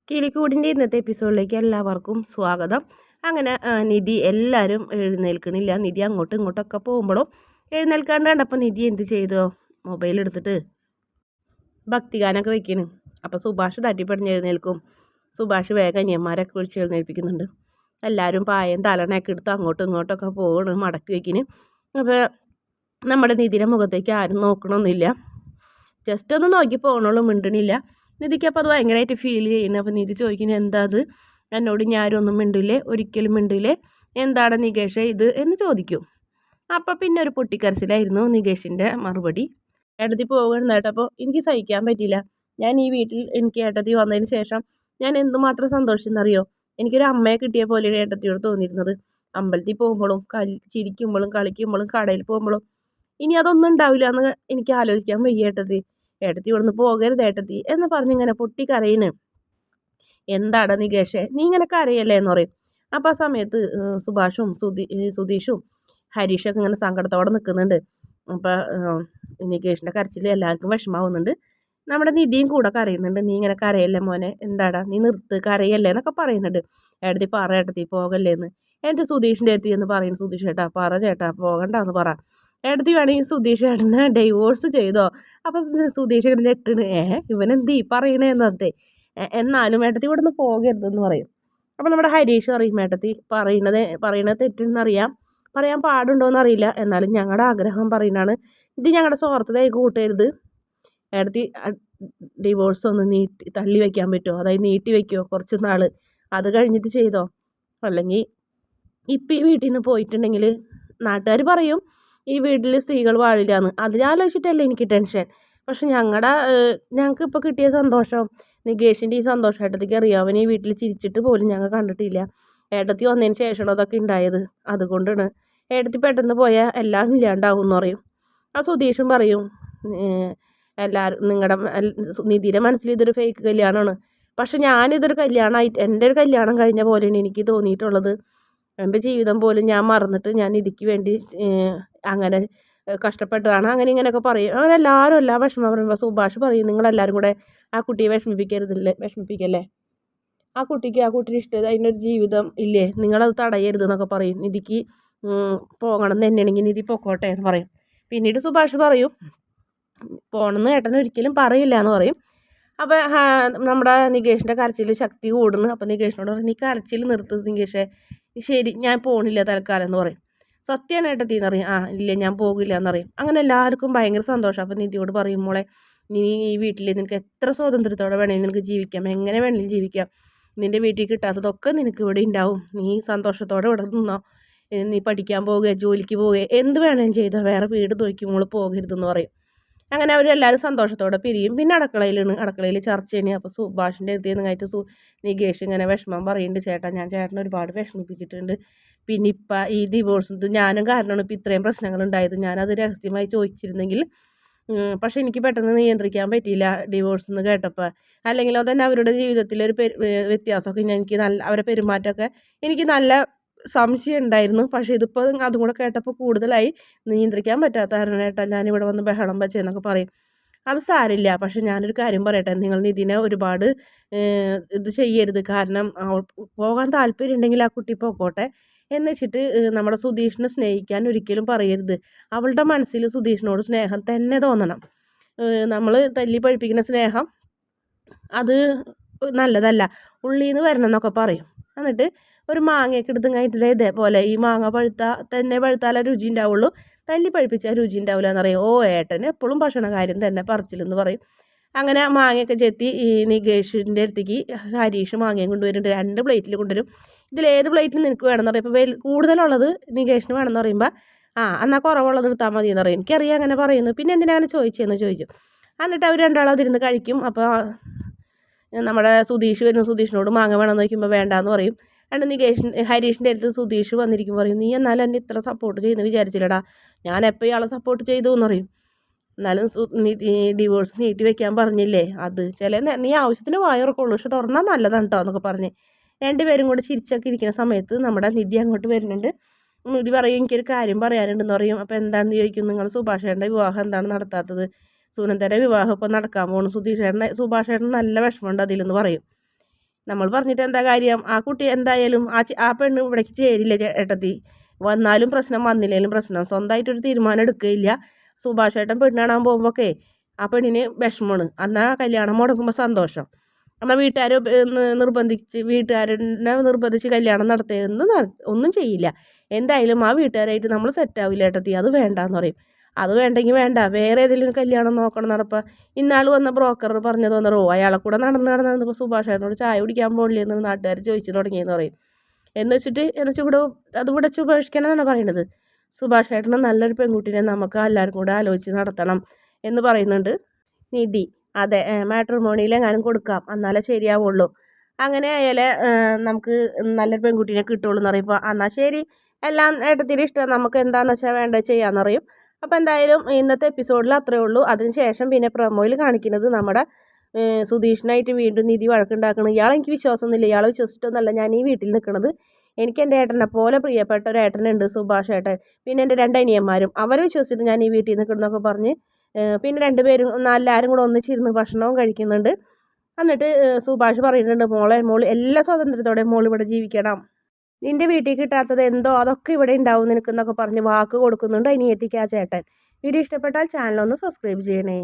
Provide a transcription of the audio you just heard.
കിളിക്കൂടിൻ്റെ ഇന്നത്തെ എപ്പിസോഡിലേക്ക് എല്ലാവർക്കും സ്വാഗതം. അങ്ങനെ നിധി എല്ലാവരും എഴുന്നേൽക്കണില്ല. നിധി അങ്ങോട്ടും ഇങ്ങോട്ടൊക്കെ പോകുമ്പോഴും എഴുന്നേൽക്കാണ്ട് കണ്ടപ്പോൾ നിധി എന്ത് ചെയ്തോ, മൊബൈൽ എടുത്തിട്ട് ഭക്തിഗാനമൊക്കെ വയ്ക്കുന്നു. അപ്പോൾ സുഭാഷ് തട്ടിപ്പടിഞ്ഞ് എഴുന്നേൽക്കും. സുഭാഷ് വേഗം അനിയന്മാരൊക്കെ വിളിച്ച് എഴുന്നേൽപ്പിക്കുന്നുണ്ട്. എല്ലാവരും പായം തലണയൊക്കെ എടുത്ത് അങ്ങോട്ടും ഇങ്ങോട്ടൊക്കെ പോകണ്, മടക്കി വയ്ക്കുന്നു. അപ്പോൾ നമ്മുടെ നിധിയുടെ മുഖത്തേക്ക് ആരും നോക്കണമെന്നില്ല. ജസ്റ്റ് ഒന്ന് നോക്കി പോകണുള്ളൂ, മിണ്ടണില്ല. നിധിക്ക് അപ്പോൾ അത് ഭയങ്കരമായിട്ട് ഫീൽ ചെയ്യുന്നു. അപ്പോൾ നിധി ചോദിക്കുന്നത് എന്താ അത്, എന്നോട് ഞാനൊന്നും മിണ്ടില്ലേ, ഒരിക്കലും മിണ്ടില്ലേ, എന്താണ് നികേഷേ ഇത് എന്ന് ചോദിക്കും. അപ്പോൾ പിന്നെ ഒരു പൊട്ടിക്കരച്ചിലായിരുന്നു നികേഷിൻ്റെ മറുപടി. ഏട്ടത്തി പോകുന്ന കേട്ടപ്പോൾ എനിക്ക് സഹിക്കാൻ പറ്റിയില്ല. ഞാൻ ഈ വീട്ടിൽ എനിക്ക് ഏട്ടത്തി വന്നതിന് ശേഷം ഞാൻ എന്തുമാത്രം സന്തോഷിച്ചെന്നറിയോ. എനിക്കൊരു അമ്മയെ കിട്ടിയ പോലെയാണ് ഏട്ടത്തിയോട് തോന്നിയിരുന്നത്. അമ്പലത്തിൽ പോകുമ്പോഴും ചിരിക്കുമ്പോഴും കളിക്കുമ്പോഴും കടയിൽ പോകുമ്പോഴും ഇനി അതൊന്നും ഉണ്ടാവില്ല എന്ന് എനിക്ക് ആലോചിക്കാൻ വയ്യ ഏട്ടത്തി. ഏട്ടത്തി ഇവിടുന്ന് പോകരുത് ഏട്ടത്തി എന്ന് പറഞ്ഞിങ്ങനെ പൊട്ടിക്കരയിന്. എന്താണ് നികേഷേ നീ ഇങ്ങനെ കരയല്ലേ എന്ന് പറയും. അപ്പോൾ ആ സമയത്ത് സുഭാഷും സുധീഷും ഹരീഷൊക്കെ ഇങ്ങനെ സങ്കടത്തോടെ നിൽക്കുന്നുണ്ട്. അപ്പോൾ നികേഷിൻ്റെ കരച്ചിൽ എല്ലാവർക്കും വിഷമാവുന്നുണ്ട്. നമ്മുടെ നിധിയും കൂടെ കരയുന്നുണ്ട്. നീ ഇങ്ങനെ കരയല്ലേ മോനെ, എന്താടാ നീ നിർത്ത് കരയല്ലേ എന്നൊക്കെ പറയുന്നുണ്ട്. ഏട്ടത്തി പറ ഏട്ടത്തി പോകല്ലേ എന്ന്. എൻ്റെ സുധീഷിൻ്റെ അടുത്ത് എന്ന് പറയും. സുധീഷ് ചേട്ടാ പറ ചേട്ടാ പോകണ്ടെന്ന് പറ. ഏട്ടത്തി വേണമെങ്കിൽ സുധീഷ് ചേട്ടനെ ഡൈവോഴ്സ് ചെയ്തോ. അപ്പോൾ സുധീഷ് ഇങ്ങനെ ഞെട്ടണ്. ഇവനെന്തീ പറയണേന്ന് പറഞ്ഞേ. എന്നാലും ഏട്ടത്തി ഇവിടെ നിന്ന് പോകരുതെന്ന് പറയും. അപ്പോൾ നമ്മുടെ ഹരീഷ് പറയും ഏട്ടത്തി പറയണത് തെറ്റെന്നറിയാം, പറയാൻ പാടുണ്ടോയെന്ന് അറിയില്ല, എന്നാലും ഞങ്ങളുടെ ആഗ്രഹം പറയുന്നതാണ്. ഇത് ഞങ്ങളുടെ സ്വാർത്ഥതയായി കൂട്ടരുത്. ഏട്ടത്തി ഡിവോഴ്സ് ഒന്ന് തള്ളി വയ്ക്കാൻ പറ്റുമോ, അതായത് നീട്ടി വയ്ക്കുമോ കുറച്ച് നാൾ, അത് കഴിഞ്ഞിട്ട് ചെയ്തോ. അല്ലെങ്കിൽ ഇപ്പം ഈ വീട്ടിൽ നിന്ന് പോയിട്ടുണ്ടെങ്കിൽ നാട്ടുകാർ പറയും ഈ വീട്ടിൽ സ്ത്രീകൾ വാഴില്ല എന്ന്. അതിനാലോചിച്ചിട്ടല്ലേ എനിക്ക് ടെൻഷൻ. പക്ഷെ ഞങ്ങൾക്ക് ഇപ്പോൾ കിട്ടിയ സന്തോഷം, നികേഷിൻ്റെ ഈ സന്തോഷം ഏട്ടത്തിക്ക് അറിയാം. അവൻ ഈ വീട്ടിൽ ചിരിച്ചിട്ട് പോലും ഞങ്ങൾ കണ്ടിട്ടില്ല. ഏട്ടത്തി വന്നതിന് ശേഷമാണ് അതൊക്കെ ഉണ്ടായത്. അതുകൊണ്ടാണ് ഏട്ടത്തി പെട്ടെന്ന് പോയാൽ എല്ലാം ഇല്ലാണ്ടാവും എന്ന് പറയും. ആ സുധീഷും പറയും എല്ലാവരും നിങ്ങളുടെ നിധിയുടെ മനസ്സിൽ ഇതൊരു ഫേക്ക് കല്യാണമാണ്. പക്ഷെ ഞാനിതൊരു കല്യാണമായിട്ട് എൻ്റെ ഒരു കല്യാണം കഴിഞ്ഞ പോലെയാണ് എനിക്ക് തോന്നിയിട്ടുള്ളത്. എൻ്റെ ജീവിതം പോലും ഞാൻ മറന്നിട്ട് ഞാൻ നിധിക്ക് വേണ്ടി അങ്ങനെ കഷ്ടപ്പെട്ടതാണ്, അങ്ങനെ ഇങ്ങനെയൊക്കെ പറയും. അങ്ങനെ എല്ലാവരും എല്ലാ വിഷമം പറയുമ്പോൾ സുഭാഷ് പറയും നിങ്ങളെല്ലാവരും കൂടെ ആ കുട്ടിയെ വിഷമിപ്പിക്കല്ലേ. ആ കുട്ടിയുടെ ഇഷ്ടം, അതിനൊരു ജീവിതം ഇല്ലേ, നിങ്ങളത് തടയരുത് എന്നൊക്കെ പറയും. നിധിക്ക് പോകണം എന്ന് തന്നെയാണെങ്കിൽ നിധി പൊക്കോട്ടെ എന്ന് പറയും. പിന്നീട് സുഭാഷ് പറയും പോകണമെന്ന് ഏട്ടൻ ഒരിക്കലും പറയില്ല എന്ന് പറയും. അപ്പോൾ നമ്മുടെ നികേഷിൻ്റെ കരച്ചിൽ ശക്തി കൂടുന്നു. അപ്പോൾ നികേഷിനോട് പറയും നീ കരച്ചിൽ നിർത്ത് നികേഷേ, ശരി ഞാൻ പോകണില്ല തൽക്കാലം എന്ന് പറയും. സത്യമാണ് ഏട്ടത്തി എന്നറിയും. ഇല്ല ഞാൻ പോകില്ല എന്നറിയും. അങ്ങനെ എല്ലാവർക്കും ഭയങ്കര സന്തോഷം. അപ്പോൾ നിധിയോട് പറയും മോളെ നീ ഈ വീട്ടിൽ നിനക്ക് എത്ര സ്വാതന്ത്ര്യത്തോടെ വേണമെങ്കിൽ നിനക്ക് ജീവിക്കാം, എങ്ങനെ വേണമെങ്കിലും ജീവിക്കാം. നിൻ്റെ വീട്ടിൽ കിട്ടാത്തതൊക്കെ നിനക്ക് ഇവിടെ ഉണ്ടാവും. നീ സന്തോഷത്തോടെ ഇവിടെ നിന്നോ. നീ പഠിക്കാൻ പോവുക, ജോലിക്ക് പോവുക, എന്ത് വേണമെങ്കിലും ചെയ്തോ, വേറെ വീട് നോക്കി മോൾ പോകരുതെന്ന് പറയും. അങ്ങനെ അവരെല്ലാവരും സന്തോഷത്തോടെ പിരിയും. പിന്നെ അടുക്കളയിൽ ചർച്ച ചെയ്യുന്നത്. അപ്പോൾ സുഭാഷിൻ്റെ അടുത്ത് നിന്നായിട്ട് നികേഷ് ഇങ്ങനെ വിഷമം പറയുന്നുണ്ട്. ചേട്ടാ ഞാൻ ചേട്ടനെ ഒരുപാട് വിഷമിപ്പിച്ചിട്ടുണ്ട്. പിന്നെ ഇപ്പം ഈ ഡിവോഴ്സ് ഞാനും കാരണമാണ് ഇപ്പം ഇത്രയും പ്രശ്നങ്ങൾ ഉണ്ടായത്. ഞാനത് രഹസ്യമായി ചോദിച്ചിരുന്നെങ്കിൽ പക്ഷെ എനിക്ക് പെട്ടെന്ന് നിയന്ത്രിക്കാൻ പറ്റിയില്ല ഡിവോഴ്സ് എന്ന് കേട്ടപ്പോൾ. അല്ലെങ്കിൽ തന്നെ അവരുടെ ജീവിതത്തിലൊരു വ്യത്യാസമൊക്കെ എനിക്ക് അവരുടെ പെരുമാറ്റമൊക്കെ എനിക്ക് നല്ല സംശയം ഉണ്ടായിരുന്നു. പക്ഷേ ഇതിപ്പോൾ അതും കൂടെ കേട്ടപ്പോൾ കൂടുതലായി നിയന്ത്രിക്കാൻ പറ്റാത്ത കാരണം ഏട്ടാ ഞാനിവിടെ വന്ന് ബഹളം വെച്ചെന്നൊക്കെ പറയും. അത് സാരില്ല. പക്ഷെ ഞാനൊരു കാര്യം പറയട്ടെ, നിങ്ങൾ നിധിനെ ഒരുപാട് ഇത് ചെയ്യരുത്. കാരണം പോകാൻ താല്പര്യം ഉണ്ടെങ്കിൽ ആ കുട്ടി പോക്കോട്ടെ എന്ന് വെച്ചിട്ട് നമ്മുടെ സുധീഷിനെ സ്നേഹിക്കാൻ ഒരിക്കലും പറയരുത്. അവളുടെ മനസ്സിൽ സുധീഷിനോട് സ്നേഹം തന്നെ തോന്നണം. നമ്മൾ തല്ലി പഴിപ്പിക്കുന്ന സ്നേഹം അത് നല്ലതല്ല, ഉള്ളിൽ നിന്ന് വരണം എന്നൊക്കെ പറയും. എന്നിട്ട് ഒരു മാങ്ങയൊക്കെ എടുത്ത് കഴിഞ്ഞിട്ട് ഇതേപോലെ ഈ മാങ്ങ പഴുത്താലേ രുചി ഉണ്ടാവുള്ളൂ, തല്ലി പഴുപ്പിച്ചാൽ രുചി ഉണ്ടാവില്ല എന്നറിയും. ഏട്ടന് എപ്പോഴും ഭക്ഷണ കാര്യം തന്നെ പറച്ചിലെന്ന് പറയും. അങ്ങനെ മാങ്ങയൊക്കെ ചെത്തി ഈ നികേഷിൻ്റെ അടുത്തേക്ക് ഹരീഷ് മാങ്ങയും കൊണ്ടുവരുന്നുണ്ട്. 2 പ്ലേറ്റിൽ കൊണ്ടുവരും. ഇതിലേത് പ്ലേറ്റിൽ നിനക്ക് വേണമെന്ന് പറയും. ഇപ്പോൾ കൂടുതലുള്ളത് നികേഷിന് വേണമെന്ന് പറയുമ്പോൾ എന്നാൽ കുറവുള്ളത് എടുത്താൽ മതി എന്ന് പറയും. എനിക്കറിയാം അങ്ങനെ പറയുന്നു. പിന്നെ എന്തിനാ അങ്ങനെ ചോദിച്ചതെന്ന് ചോദിച്ചു. എന്നിട്ട് അവർ രണ്ടാളും അതിരുന്ന് കഴിക്കും. അപ്പോൾ നമ്മുടെ സുധീഷിനോട് മാങ്ങ വേണമെന്ന് ചോദിക്കുമ്പോൾ വേണ്ടാന്ന് പറയും. ഹരീഷിൻ്റെ അടുത്ത് സുധീഷ് വന്നിരിക്കും പറയും നീ എന്നാലും എന്നെ ഇത്ര സപ്പോർട്ട് ചെയ്യുമെന്ന് വിചാരിച്ചില്ലടാ, ഞാൻ എപ്പോൾ ഇയാളെ സപ്പോർട്ട് ചെയ്തു എന്ന് പറയും. എന്നാലും ഡിവോഴ്സ് നീട്ടി വെക്കാൻ പറഞ്ഞില്ലേ, അത് നീ ആവശ്യത്തിന് വായുറക്കുള്ളൂ, പക്ഷെ തുറന്നാൽ നല്ലതാണ് കേട്ടോ എന്നൊക്കെ പറഞ്ഞ് 2 പേരും കൂടെ ചിരിച്ചൊക്കെ ഇരിക്കുന്ന സമയത്ത് നമ്മുടെ നിധി അങ്ങോട്ട് വരുന്നുണ്ട്. നിധി പറയും എനിക്കൊരു കാര്യം പറയാനുണ്ടെന്ന് പറയും. അപ്പോൾ എന്താണെന്ന് ചോദിക്കും, നിങ്ങൾ സുഭാഷേട്ടൻ്റെ വിവാഹം എന്താണ് നടത്താത്തത്, സുനന്ദയുടെ വിവാഹം ഇപ്പോൾ നടക്കാൻ പോകുന്നു, സുഭാഷേട്ടന് നല്ല വിഷമമുണ്ട് അതിലെന്ന് പറയും. നമ്മൾ പറഞ്ഞിട്ട് എന്താ കാര്യം? ആ കുട്ടി എന്തായാലും ആ പെണ്ണ് ഇവിടേക്ക് ചേരില്ല ഏട്ടത്തി. വന്നാലും പ്രശ്നം വന്നില്ലേലും പ്രശ്നം. സ്വന്തമായിട്ടൊരു തീരുമാനം എടുക്കുകയില്ല. സുഭാഷ് ഏട്ടൻ പെണ്ണ് കാണാൻ പോകുമ്പോഴൊക്കെ ആ പെണ്ണിന് വിഷമമാണ്. എന്നാൽ കല്യാണം മുടങ്ങുമ്പോൾ സന്തോഷം. എന്നാൽ വീട്ടുകാരനെ നിർബന്ധിച്ച് കല്യാണം നടത്തിയെന്ന് ഒന്നും ചെയ്യില്ല. എന്തായാലും ആ വീട്ടുകാരായിട്ട് നമ്മൾ സെറ്റാവില്ല ഏട്ടത്തി. അത് വേണ്ടാന്ന് പറയും. അത് വേണ്ടെങ്കിൽ വേണ്ട, വേറെ ഏതെങ്കിലും കല്യാണം നോക്കണം നടപ്പം. ഇന്നാൾ വന്ന ബ്രോക്കർ പറഞ്ഞു തോന്നറോ അയാളെ കൂടെ നടന്നപ്പോൾ സുഭാഷ് ഏട്ടനോട് ചായ കുടിക്കാൻ പോകില്ലെന്ന് നാട്ടുകാർ ചോദിച്ചു തുടങ്ങിയെന്ന് പറയും. എന്ന് വെച്ചിട്ട് ഇവിടെ അതിവിടെ ഉപേക്ഷിക്കണമെന്നാണ് പറയുന്നത്. സുഭാഷ് ഏട്ടന് നല്ലൊരു പെൺകുട്ടീനെ നമുക്ക് എല്ലാവരും കൂടെ ആലോചിച്ച് നടത്തണം എന്ന് പറയുന്നുണ്ട് നിധി. അതെ, മാട്രിമോണിയിലെങ്ങാനും കൊടുക്കാം, എന്നാലേ ശരിയാവുള്ളൂ. അങ്ങനെ ആയാൽ നമുക്ക് നല്ലൊരു പെൺകുട്ടീനെ കിട്ടുള്ളൂ എന്ന് പറയുമ്പോൾ എന്നാൽ ശരി, എല്ലാം ഏട്ടത്തിൻ്റെ ഇഷ്ടം, നമുക്ക് എന്താണെന്ന് വെച്ചാൽ വേണ്ടത് ചെയ്യാമെന്ന് പറയും. അപ്പോൾ എന്തായാലും ഇന്നത്തെ എപ്പിസോഡിൽ അത്രയേ ഉള്ളൂ. അതിനുശേഷം പിന്നെ പ്രൊമോയിൽ കാണിക്കുന്നത് നമ്മുടെ സുധീഷിനായിട്ട് വീണ്ടും നിധി വഴക്കുണ്ടാക്കണം. ഇയാളെനിക്ക് വിശ്വാസമൊന്നുമില്ല, ഇയാളെ വിശ്വസിച്ചിട്ടൊന്നുമല്ല ഞാൻ ഈ വീട്ടിൽ നിൽക്കുന്നത്. എനിക്ക് എൻ്റെ ഏട്ടനെ പോലെ പ്രിയപ്പെട്ട ഒരു ഏട്ടനുണ്ട്, സുഭാഷ് ഏട്ടൻ. പിന്നെ എൻ്റെ 2 അനിയന്മാരും, അവരെ വിശ്വസിച്ചിട്ട് ഞാൻ ഈ വീട്ടിൽ നിൽക്കുന്നതൊക്കെ പറഞ്ഞ് പിന്നെ 2 പേരും എല്ലാവരും കൂടെ ഒന്നിച്ചിരുന്ന് ഭക്ഷണവും കഴിക്കുന്നുണ്ട്. എന്നിട്ട് സുഭാഷ് പറയുന്നുണ്ട്, മോള് എല്ലാ സ്വാതന്ത്ര്യത്തോടെ മോൾ ഇവിടെ ജീവിക്കണം, നിൻ്റെ വീട്ടിൽ കിട്ടാത്തത് എന്തോ അതൊക്കെ ഇവിടെ ഉണ്ടാവും നിനക്കെന്നൊക്കെ പറഞ്ഞ് വാക്ക് കൊടുക്കുന്നുണ്ട് അനിയത്തിക്ക് ആ ചേട്ടൻ. വീഡിയോ ഇഷ്ടപ്പെട്ടാൽ ചാനലൊന്ന് സബ്സ്ക്രൈബ് ചെയ്യണേ.